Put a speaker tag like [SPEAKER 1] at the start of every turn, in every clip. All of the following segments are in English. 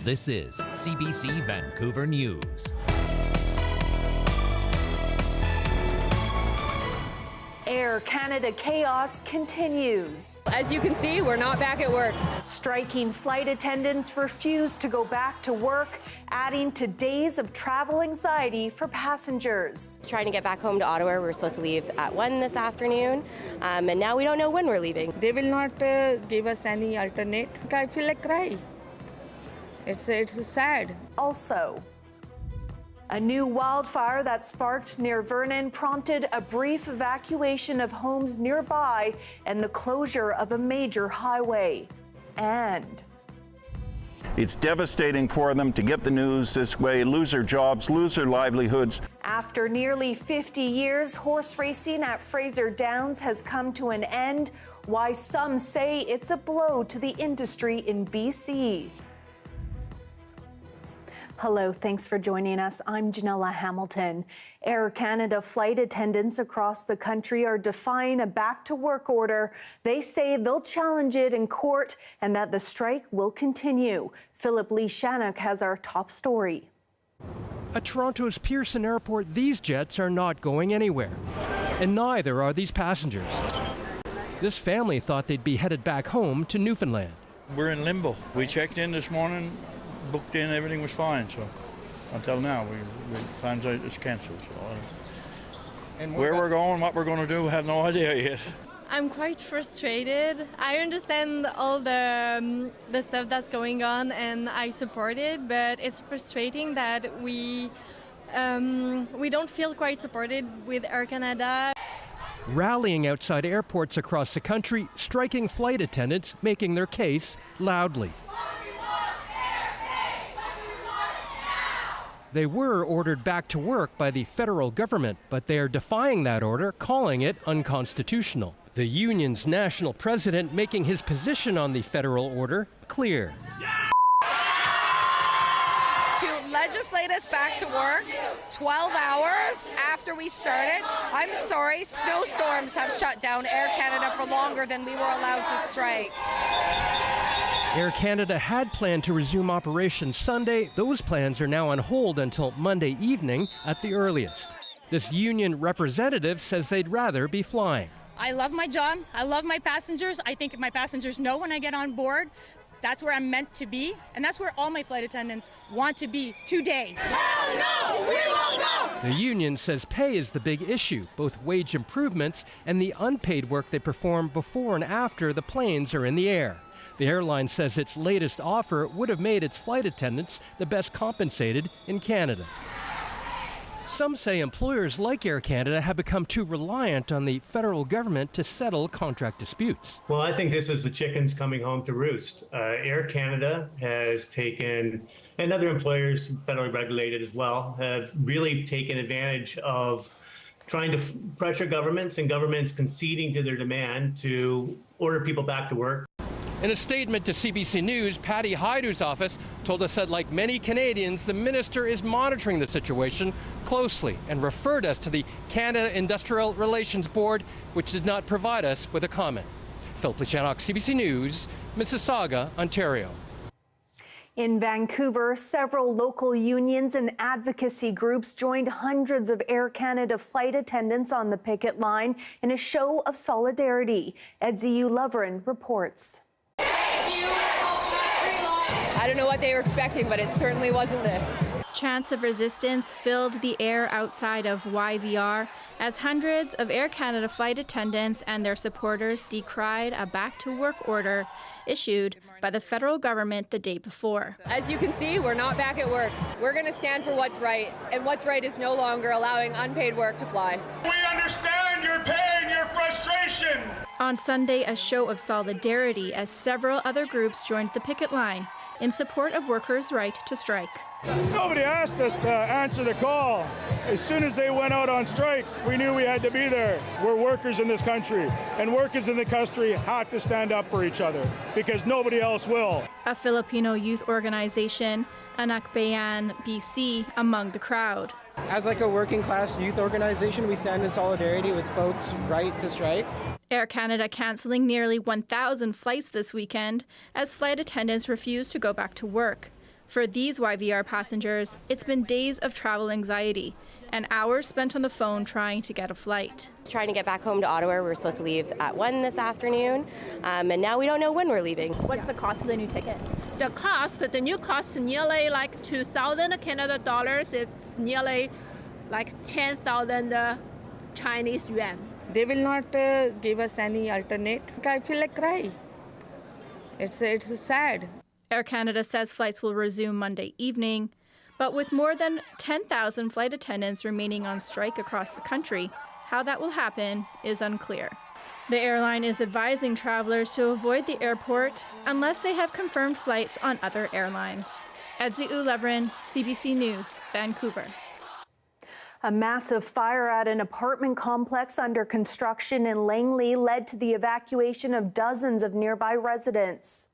[SPEAKER 1] This is CBC Vancouver News.
[SPEAKER 2] Air Canada chaos continues.
[SPEAKER 3] As you can see, we're not back at work.
[SPEAKER 2] Striking flight attendants refuse to go back to work, adding to days of travel anxiety for passengers.
[SPEAKER 4] Trying to get back home to Ottawa. We were supposed to leave at 1 this afternoon, and now we don't know when we're leaving.
[SPEAKER 5] They will not give us any alternate. I feel like cry. It's sad.
[SPEAKER 2] Also, a new wildfire that sparked near Vernon prompted a brief evacuation of homes nearby and the closure of a major highway. And
[SPEAKER 6] it's devastating for them to get the news this way, lose their jobs, lose their livelihoods.
[SPEAKER 2] After nearly 50 years, horse racing at Fraser Downs has come to an end. Why some say it's a blow to the industry in BC. Hello, thanks for joining us. I'm Janella Hamilton. Air Canada flight attendants across the country are defying a back-to-work order. They say they'll challenge it in court and that the strike will continue. Philip Lee Shannock has our top story.
[SPEAKER 7] At Toronto's Pearson Airport, these jets are not going anywhere, and neither are these passengers. This family thought they'd be headed back home to Newfoundland.
[SPEAKER 8] We're in limbo. We checked in this morning, booked in, everything was fine. So until now, we found out it's cancelled. So, where we're going, what we're going to do, have no idea yet.
[SPEAKER 9] I'm quite frustrated. I understand all the stuff that's going on, and I support it. But it's frustrating that we don't feel quite supported with Air Canada.
[SPEAKER 7] Rallying outside airports across the country, striking flight attendants, making their case loudly. They were ordered back to work by the federal government, but they are defying that order, calling it unconstitutional. The union's national president making his position on the federal order clear.
[SPEAKER 10] To legislate us back to work 12 hours after we started, I'm sorry, snowstorms have shut down Air Canada for longer than we were allowed to strike.
[SPEAKER 7] Air Canada had planned to resume operations Sunday. Those plans are now on hold until Monday evening at the earliest. This union representative says they'd rather be flying.
[SPEAKER 11] I love my job. I love my passengers. I think my passengers know when I get on board. That's where I'm meant to be, and that's where all my flight attendants want to be today.
[SPEAKER 10] Hell no, we won't go!
[SPEAKER 7] The union says pay is the big issue, both wage improvements and the unpaid work they perform before and after the planes are in the air. The airline says its latest offer would have made its flight attendants the best compensated in Canada. Some say employers like Air Canada have become too reliant on the federal government to settle contract disputes.
[SPEAKER 12] Well, I think this is the chickens coming home to roost. Air Canada has taken, and other employers, federally regulated as well, have really taken advantage of trying to pressure governments and governments conceding to their demand to order people back to work.
[SPEAKER 7] In a statement to CBC News, Patty Haidu's office told us that, like many Canadians, the minister is monitoring the situation closely and referred us to the Canada Industrial Relations Board, which did not provide us with a comment. Philip Lee Shannock, CBC News, Mississauga, Ontario.
[SPEAKER 2] In Vancouver, several local unions and advocacy groups joined hundreds of Air Canada flight attendants on the picket line in a show of solidarity. Edziu Lovren reports.
[SPEAKER 3] I don't know what they were expecting, but it certainly wasn't this.
[SPEAKER 13] Chants of resistance filled the air outside of YVR as hundreds of Air Canada flight attendants and their supporters decried a back-to-work order issued by the federal government the day before.
[SPEAKER 3] As you can see, we're not back at work. We're going to stand for what's right, and what's right is no longer allowing unpaid work to fly.
[SPEAKER 14] We understand your pain, your frustration.
[SPEAKER 13] On Sunday, a show of solidarity as several other groups joined the picket line in support of workers' right to strike.
[SPEAKER 14] Nobody asked us to answer the call. As soon as they went out on strike, we knew we had to be there. We're workers in this country, and workers in the country have to stand up for each other because nobody else will.
[SPEAKER 13] A Filipino youth organization, Anak Bayan BC, among the crowd.
[SPEAKER 15] As like a working class youth organization, we stand in solidarity with folks' right to strike.
[SPEAKER 13] Air Canada cancelling nearly 1,000 flights this weekend as flight attendants refuse to go back to work. For these YVR passengers, it's been days of travel anxiety and hours spent on the phone trying to get a flight.
[SPEAKER 4] Trying to get back home to Ottawa. We were supposed to leave at 1 this afternoon, and now we don't know when we're leaving.
[SPEAKER 16] What's the cost of the new ticket?
[SPEAKER 17] The new cost nearly like 2,000 Canada dollars. It's nearly like 10,000 Chinese yuan.
[SPEAKER 5] They will not give us any alternate. I feel like cry. It's sad.
[SPEAKER 13] Air Canada says flights will resume Monday evening, but with more than 10,000 flight attendants remaining on strike across the country, how that will happen is unclear. The airline is advising travelers to avoid the airport unless they have confirmed flights on other airlines. Edzi Ulevrin, CBC News, Vancouver.
[SPEAKER 2] A massive fire at an apartment complex under construction in Langley led to the evacuation of dozens of nearby residents.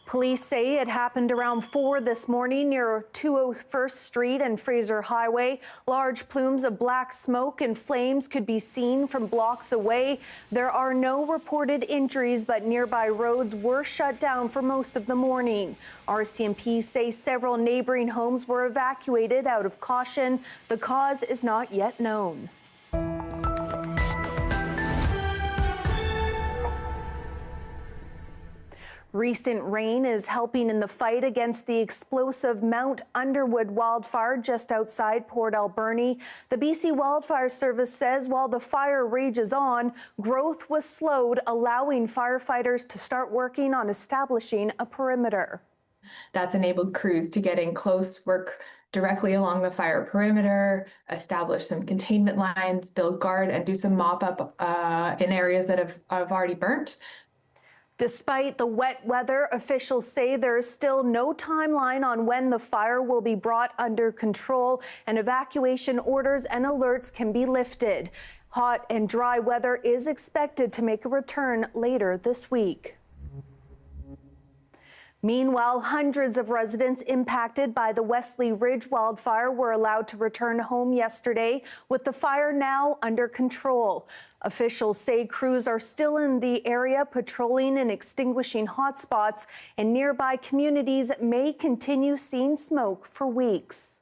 [SPEAKER 2] Police say it happened around 4 this morning near 201st Street and Fraser Highway. Large plumes of black smoke and flames could be seen from blocks away. There are no reported injuries, but nearby roads were shut down for most of the morning. RCMP say several neighboring homes were evacuated out of caution. The cause is not yet known. Recent rain is helping in the fight against the explosive Mount Underwood wildfire just outside Port Alberni. The BC Wildfire Service says while the fire rages on, growth was slowed, allowing firefighters to start working on establishing a perimeter.
[SPEAKER 18] That's enabled crews to get in close, work directly along the fire perimeter, establish some containment lines, build guard, and do some mop-up in areas that have already burnt.
[SPEAKER 2] Despite the wet weather, officials say there is still no timeline on when the fire will be brought under control and evacuation orders and alerts can be lifted. Hot and dry weather is expected to make a return later this week. Meanwhile, hundreds of residents impacted by the Wesley Ridge wildfire were allowed to return home yesterday, with the fire now under control. Officials say crews are still in the area patrolling and extinguishing hotspots, and nearby communities may continue seeing smoke for weeks.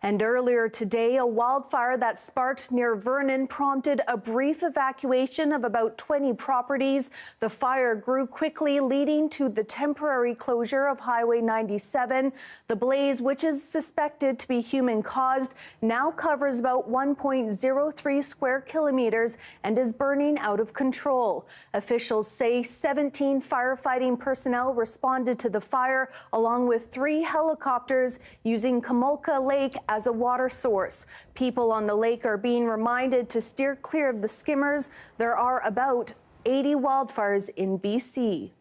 [SPEAKER 2] And earlier today, a wildfire that sparked near Vernon prompted a brief evacuation of about 20 properties. The fire grew quickly, leading to the temporary closure of Highway 97. The blaze, which is suspected to be human-caused, now covers about 1.03 square kilometers and is burning out of control. Officials say 17 firefighting personnel responded to the fire, along with 3 helicopters using Kamulka Lake as a water source. People on the lake are being reminded to steer clear of the skimmers. There are about 80 wildfires in BC.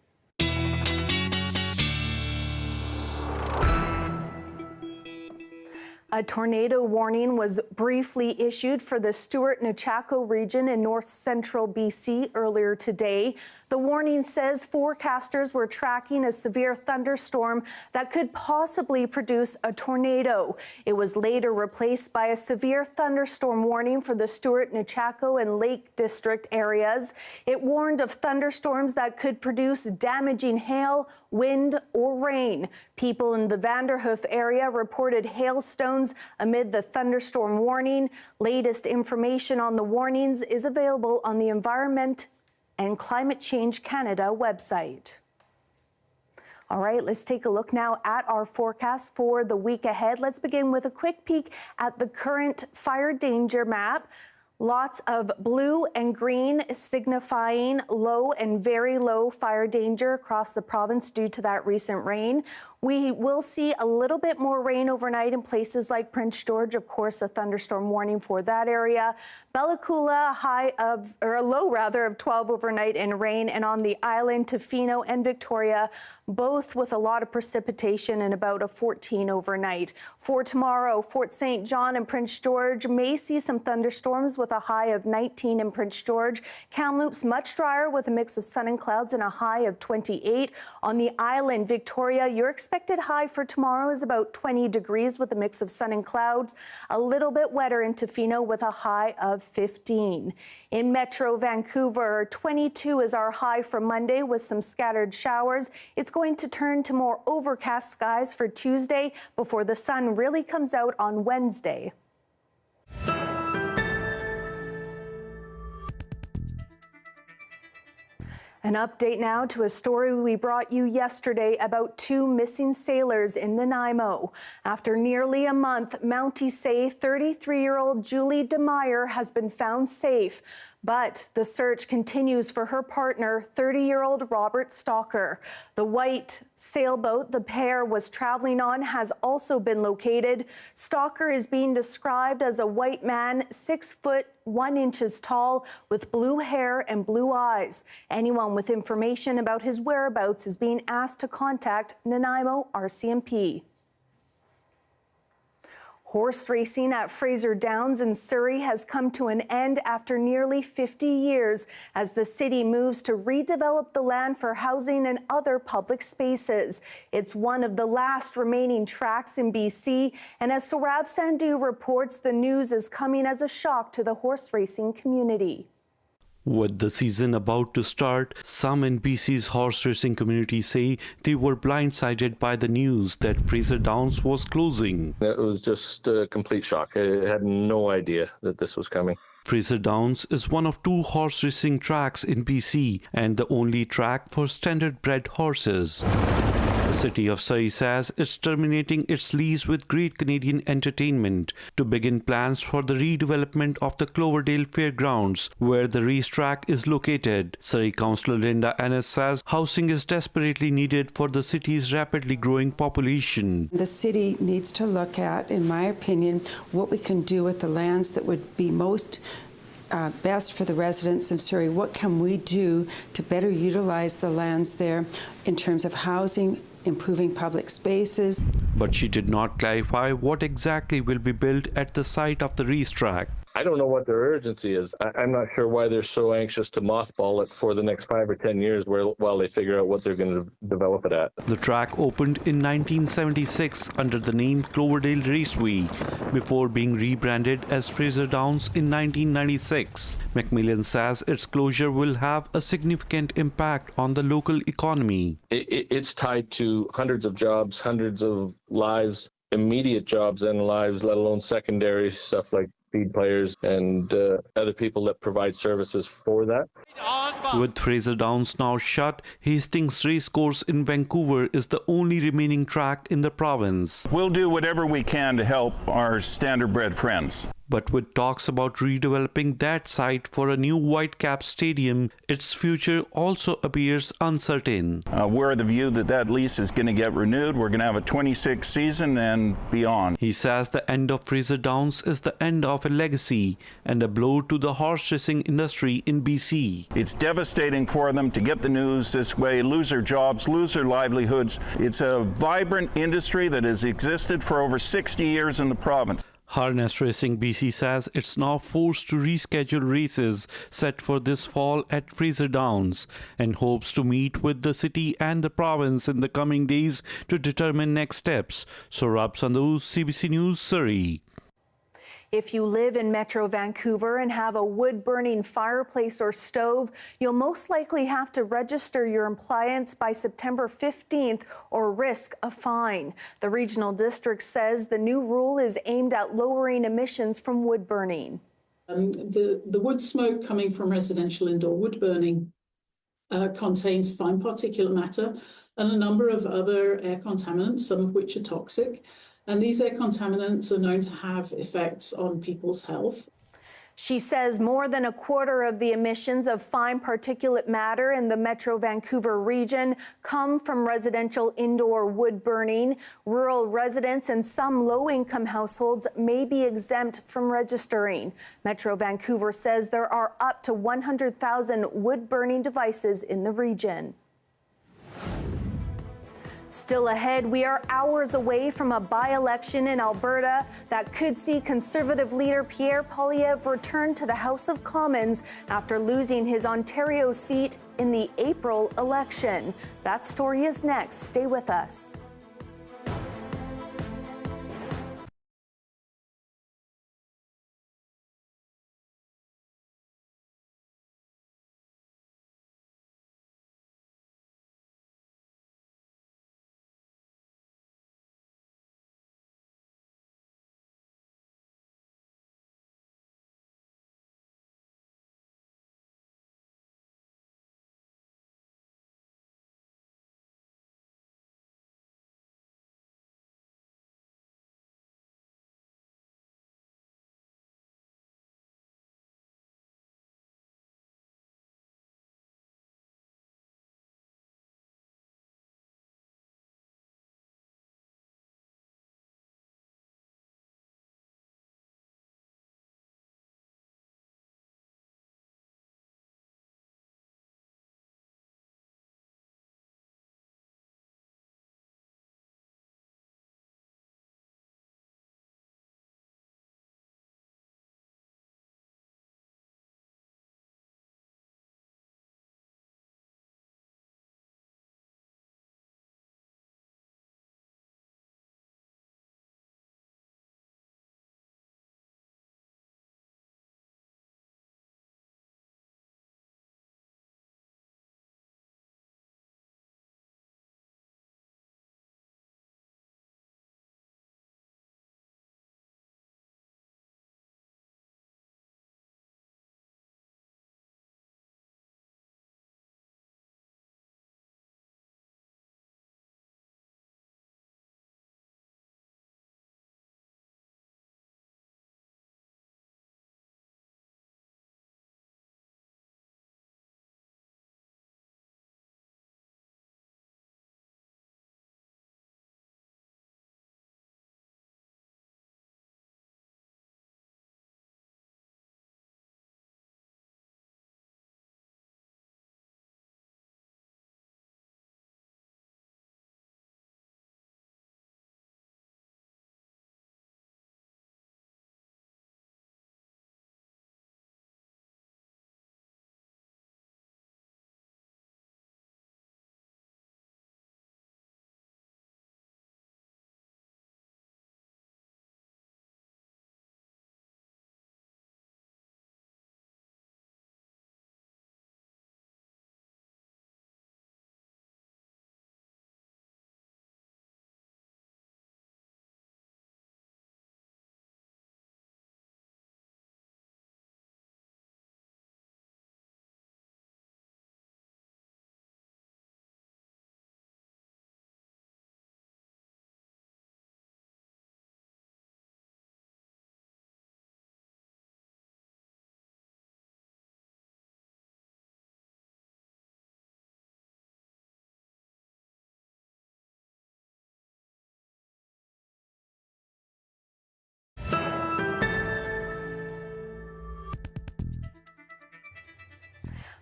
[SPEAKER 2] A tornado warning was briefly issued for the Stewart-Nechako region in north-central BC earlier today. The warning says forecasters were tracking a severe thunderstorm that could possibly produce a tornado. It was later replaced by a severe thunderstorm warning for the Stewart-Nechako and Lake District areas. It warned of thunderstorms that could produce damaging hail, wind, or rain. People in the Vanderhoof area reported hailstones amid the thunderstorm warning. Latest information on the warnings is available on the Environment and Climate Change Canada website. All right, let's take a look now at our forecast for the week ahead. Let's begin with a quick peek at the current fire danger map. Lots of blue and green signifying low and very low fire danger across the province due to that recent rain. We will see a little bit more rain overnight in places like Prince George, of course, a thunderstorm warning for that area. Bella Coola, a low of 12 overnight in rain, and on the island, Tofino and Victoria, both with a lot of precipitation and about a 14 overnight. For tomorrow, Fort St. John and Prince George may see some thunderstorms with a high of 19 in Prince George. Kamloops much drier with a mix of sun and clouds and a high of 28. On the island, Victoria, you're expecting expected high for tomorrow is about 20 degrees with a mix of sun and clouds. A little bit wetter in Tofino with a high of 15. In Metro Vancouver, 22 is our high for Monday with some scattered showers. It's going to turn to more overcast skies for Tuesday before the sun really comes out on Wednesday. An update now to a story we brought you yesterday about 2 missing sailors in Nanaimo. After nearly a month, Mounties say 33-year-old Julie DeMeyer has been found safe. But the search continues for her partner, 30-year-old Robert Stalker. The white sailboat the pair was traveling on has also been located. Stalker is being described as a white man, 6 foot 1 inches tall, with blue hair and blue eyes. Anyone with information about his whereabouts is being asked to contact Nanaimo RCMP. Horse racing at Fraser Downs in Surrey has come to an end after nearly 50 years as the city moves to redevelop the land for housing and other public spaces. It's one of the last remaining tracks in BC, and as Saurabh Sandhu reports, the news is coming as a shock to the horse racing community.
[SPEAKER 16] With the season about to start, some in BC's horse racing community say they were blindsided by the news that Fraser Downs was closing.
[SPEAKER 19] It was just a complete shock. I had no idea that this was coming.
[SPEAKER 16] Fraser Downs is one of 2 horse racing tracks in BC and the only track for standard-bred horses. The city of Surrey says it's terminating its lease with Great Canadian Entertainment to begin plans for the redevelopment of the Cloverdale Fairgrounds, where the racetrack is located. Surrey Councillor Linda Ennis says housing is desperately needed for the city's rapidly growing population.
[SPEAKER 20] The city needs to look at, in my opinion, what we can do with the lands that would be most best for the residents of Surrey. What can we do to better utilize the lands there in terms of housing, improving public spaces?
[SPEAKER 16] But she did not clarify what exactly will be built at the site of the racetrack.
[SPEAKER 19] I don't know what their urgency is. I'm not sure why they're so anxious to mothball it for the next 5 or 10 years while they figure out what they're going to develop it at.
[SPEAKER 16] The track opened in 1976 under the name Cloverdale Raceway before being rebranded as Fraser Downs in 1996. Macmillan says its closure will have a significant impact on the local economy.
[SPEAKER 19] It's tied to hundreds of jobs, hundreds of lives, immediate jobs and lives, let alone secondary stuff like feed players and other people that provide services for that.
[SPEAKER 16] With Fraser Downs now shut, Hastings Racecourse in Vancouver is the only remaining track in the province.
[SPEAKER 6] We'll do whatever we can to help our standard-bred friends.
[SPEAKER 16] But with talks about redeveloping that site for a new Whitecaps stadium, its future also appears uncertain.
[SPEAKER 6] We're of the view that that lease is going to get renewed. We're going to have a 26 season and beyond.
[SPEAKER 16] He says the end of Fraser Downs is the end of a legacy and a blow to the horse racing industry in BC.
[SPEAKER 6] It's devastating for them to get the news this way, lose their jobs, lose their livelihoods. It's a vibrant industry that has existed for over 60 years in the province.
[SPEAKER 16] Harness Racing BC says it's now forced to reschedule races set for this fall at Fraser Downs and hopes to meet with the city and the province in the coming days to determine next steps. Saurabh Sandhu, CBC News, Surrey.
[SPEAKER 2] If you live in Metro Vancouver and have a wood-burning fireplace or stove, you'll most likely have to register your appliance by September 15th or risk a fine. The regional district says the new rule is aimed at lowering emissions from wood burning.
[SPEAKER 21] The wood smoke coming from residential indoor wood burning contains fine particulate matter and a number of other air contaminants, some of which are toxic. And these air contaminants are known to have effects on people's health.
[SPEAKER 2] She says more than a quarter of the emissions of fine particulate matter in the Metro Vancouver region come from residential indoor wood burning. Rural residents and some low-income households may be exempt from registering. Metro Vancouver says there are up to 100,000 wood-burning devices in the region. Still ahead, we are hours away from a by-election in Alberta that could see Conservative leader Pierre Poilievre return to the House of Commons after losing his Ontario seat in the April election. That story is next. Stay with us.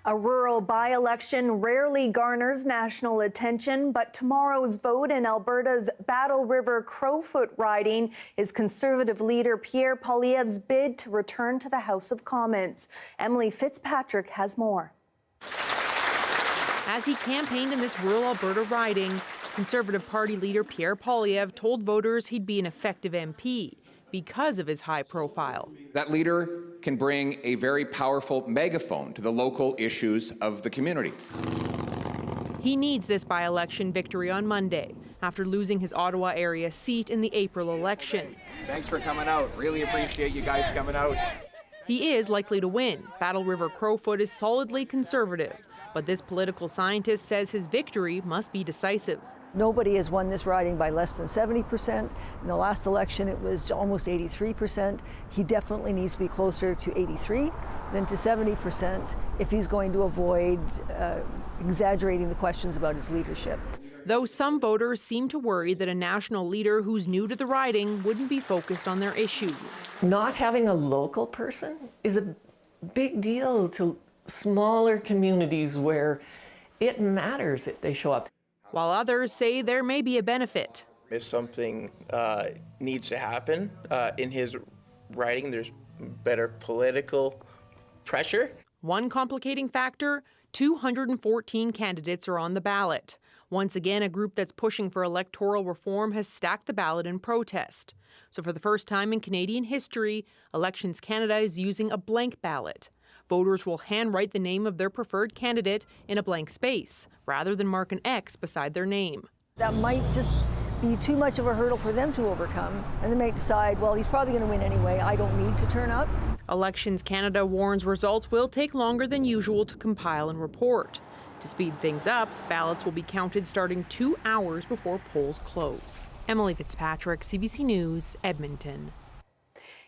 [SPEAKER 2] A rural by-election rarely garners national attention, but tomorrow's vote in Alberta's Battle River Crowfoot riding is Conservative leader Pierre Poilievre's bid to return to the House of Commons. Emily Fitzpatrick has more.
[SPEAKER 1] As he campaigned in this rural Alberta riding, Conservative Party leader Pierre Poilievre told voters he'd be an effective MP because of his high profile.
[SPEAKER 22] That leader can bring a very powerful megaphone to the local issues of the community.
[SPEAKER 1] He needs this by-election victory on Monday after losing his Ottawa area seat in the April election.
[SPEAKER 23] Thanks for coming out. Really appreciate you guys coming out.
[SPEAKER 1] He is likely to win. Battle River Crowfoot is solidly Conservative, but this political scientist says his victory must be decisive.
[SPEAKER 24] Nobody has won this riding by less than 70%. In the last election, it was almost 83%. He definitely needs to be closer to 83 than to 70% if he's going to avoid exaggerating the questions about his leadership.
[SPEAKER 1] Though some voters seem to worry that a national leader who's new to the riding wouldn't be focused on their issues.
[SPEAKER 25] Not having a local person is a big deal to smaller communities where it matters if they show up.
[SPEAKER 1] While others say there may be a benefit.
[SPEAKER 26] If something needs to happen in his riding, there's better political pressure.
[SPEAKER 1] One complicating factor, 214 candidates are on the ballot. Once again, a group that's pushing for electoral reform has stacked the ballot in protest. So for the first time in Canadian history, Elections Canada is using a blank ballot. Voters will handwrite the name of their preferred candidate in a blank space, rather than mark an X beside their name.
[SPEAKER 24] That might just be too much of a hurdle for them to overcome, and they may decide, well, he's probably going to win anyway, I don't need to turn up.
[SPEAKER 1] Elections Canada warns results will take longer than usual to compile and report. To speed things up, ballots will be counted starting 2 hours before polls close. Emily Fitzpatrick, CBC News, Edmonton.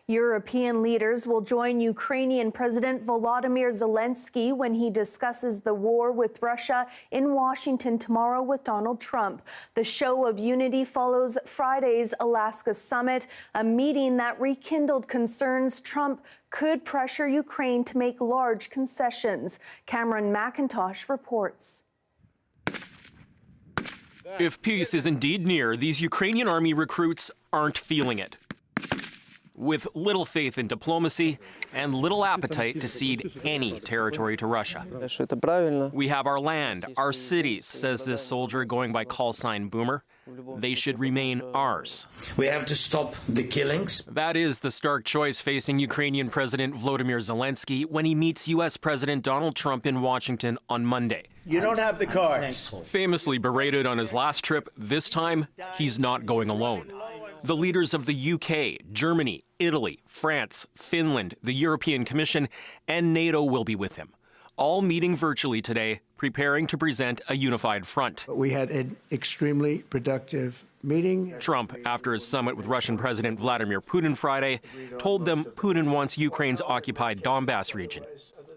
[SPEAKER 2] European leaders will join Ukrainian President Volodymyr Zelensky when he discusses the war with Russia in Washington tomorrow with Donald Trump. The show of unity follows Friday's Alaska summit, a meeting that rekindled concerns Trump could pressure Ukraine to make large concessions. Cameron McIntosh reports.
[SPEAKER 27] If peace is indeed near, these Ukrainian army recruits aren't feeling it. With little faith in diplomacy and little appetite to cede any territory to Russia. We have our land, our cities, says this soldier going by call sign Boomer. They should remain ours.
[SPEAKER 28] We have to stop the killings.
[SPEAKER 27] That is the stark choice facing Ukrainian President Volodymyr Zelensky when he meets U.S. President Donald Trump in Washington on Monday.
[SPEAKER 28] You don't have the cards.
[SPEAKER 27] Famously berated on his last trip, this time he's not going alone. The leaders of the UK, Germany, Italy, France, Finland, the European Commission, and NATO will be with him, all meeting virtually today, preparing to present a unified front.
[SPEAKER 29] We had an extremely productive meeting.
[SPEAKER 27] Trump, after his summit with Russian President Vladimir Putin Friday, told them Putin wants Ukraine's occupied Donbas region.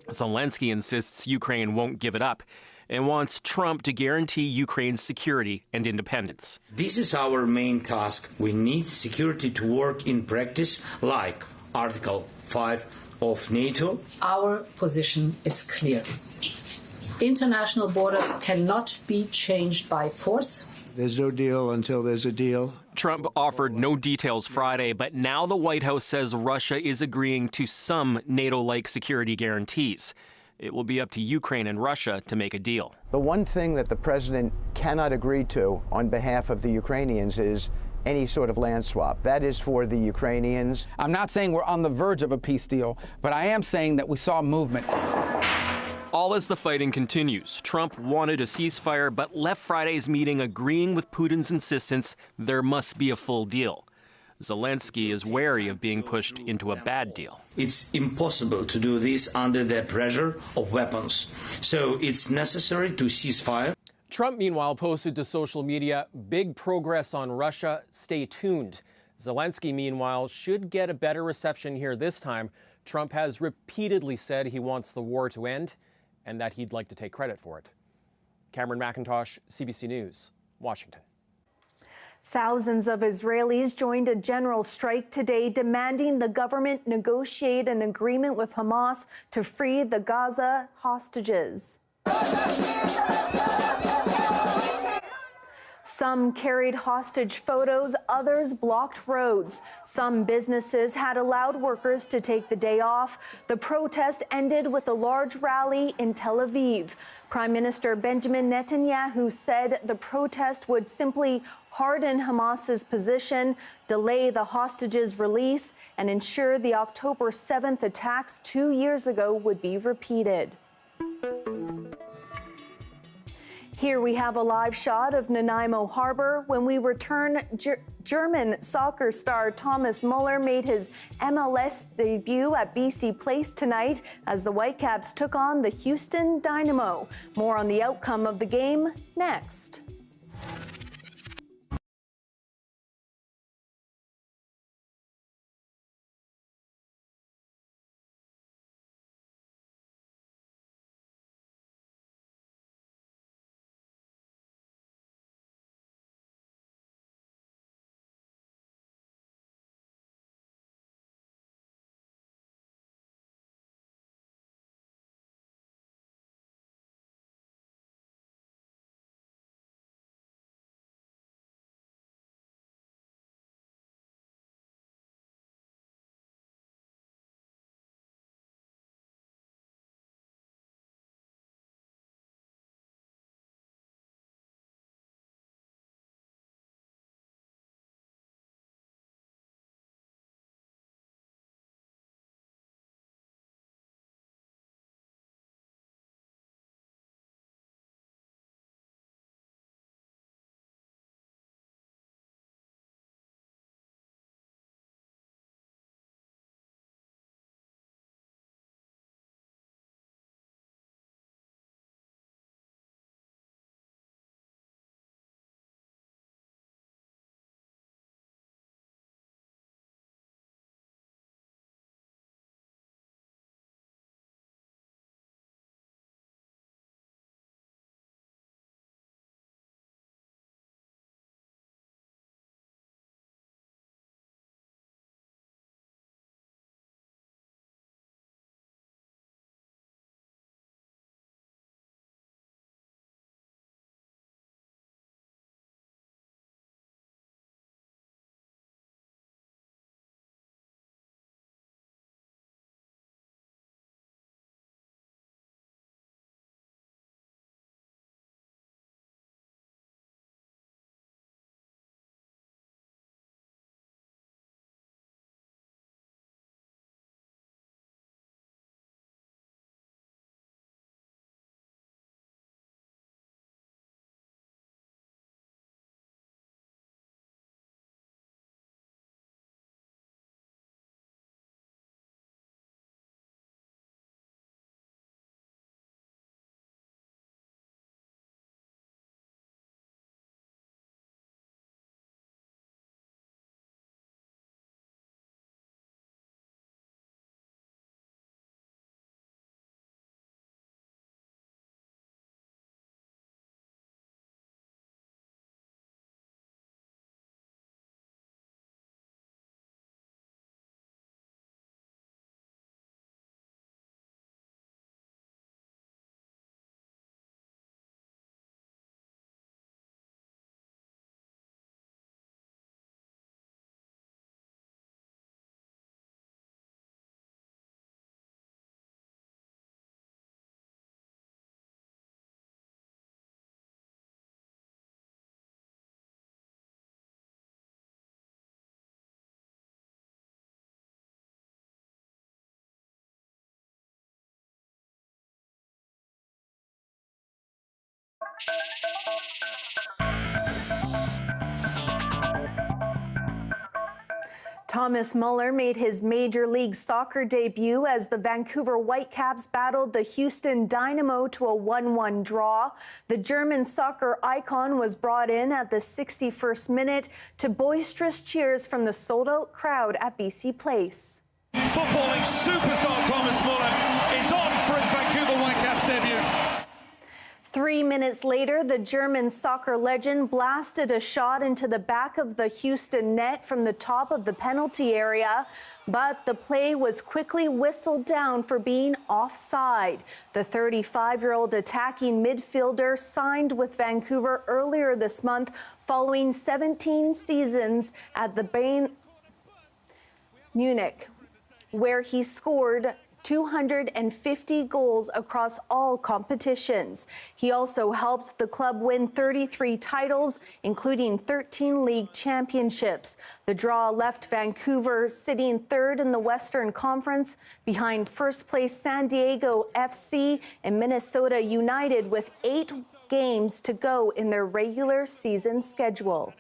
[SPEAKER 27] Zelensky insists Ukraine won't give it up and wants Trump to guarantee Ukraine's security and independence.
[SPEAKER 28] This is our main task. We need security to work in practice, like Article 5 of NATO.
[SPEAKER 30] Our position is clear. International borders cannot be changed by force.
[SPEAKER 29] There's no deal until there's a deal.
[SPEAKER 27] Trump offered no details Friday, but now the White House says Russia is agreeing to some NATO-like security guarantees. It will be up to Ukraine and Russia to make a deal.
[SPEAKER 31] The one thing that the president cannot agree to on behalf of the Ukrainians is any sort of land swap. That is for the Ukrainians.
[SPEAKER 32] I'm not saying we're on the verge of a peace deal, but I am saying that we saw movement.
[SPEAKER 27] All as the fighting continues. Trump wanted a ceasefire, but left Friday's meeting agreeing with Putin's insistence there must be a full deal. Zelensky is wary of being pushed into a bad deal.
[SPEAKER 28] It's impossible to do this under the pressure of weapons. So it's necessary to cease fire.
[SPEAKER 27] Trump, meanwhile, posted to social media, "Big progress on Russia, stay tuned." Zelensky, meanwhile, should get a better reception here this time. Trump has repeatedly said he wants the war to end and that he'd like to take credit for it. Cameron McIntosh, CBC News, Washington.
[SPEAKER 2] Thousands of Israelis joined a general strike today demanding the government negotiate an agreement with Hamas to free the Gaza hostages. Some carried hostage photos, others blocked roads. Some businesses had allowed workers to take the day off. The protest ended with a large rally in Tel Aviv. Prime Minister Benjamin Netanyahu said the protest would simply harden Hamas's position, delay the hostages' release, and ensure the October 7th attacks 2 years ago would be repeated. Here we have a live shot of Nanaimo Harbor. When we return, German soccer star Thomas Muller made his MLS debut at BC Place tonight as the Whitecaps took on the Houston Dynamo. More on the outcome of the game next. Thomas Muller made his Major League Soccer debut as the Vancouver Whitecaps battled the Houston Dynamo to a 1-1 draw. The German soccer icon was brought in at the 61st minute to boisterous cheers from the sold-out crowd at BC Place.
[SPEAKER 3] Footballing superstar Thomas Muller is on for his Vancouver Whitecaps debut.
[SPEAKER 2] 3 minutes later, the German soccer legend blasted a shot into the back of the Houston net from the top of the penalty area, but the play was quickly whistled down for being offside. The 35-year-old attacking midfielder signed with Vancouver earlier this month following 17 seasons at the Bayern Munich, where he scored 250 goals across all competitions. He also helped the club win 33 titles, including 13 league championships. The draw left Vancouver sitting third in the Western Conference behind first place San Diego FC and Minnesota United with 8 games to go in their regular season schedule.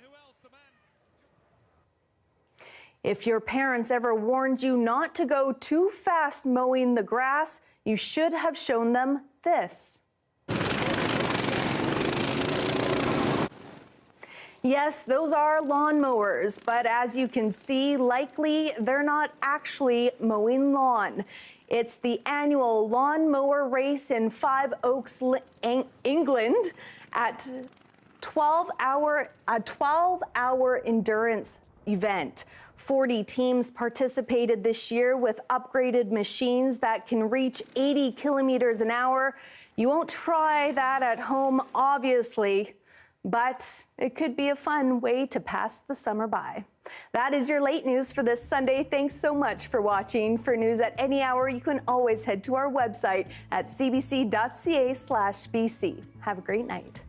[SPEAKER 2] If your parents ever warned you not to go too fast mowing the grass, you should have shown them this. Yes, those are lawnmowers, but as you can see, likely they're not actually mowing lawn. It's the annual lawn mower race in Five Oaks, England, at a 12-hour endurance event. 40 teams participated this year with upgraded machines that can reach 80 kilometers an hour. You won't try that at home, obviously, but it could be a fun way to pass the summer by. That is your late news for this Sunday. Thanks so much for watching. For news at any hour, you can always head to our website at cbc.ca/BC. Have a great night.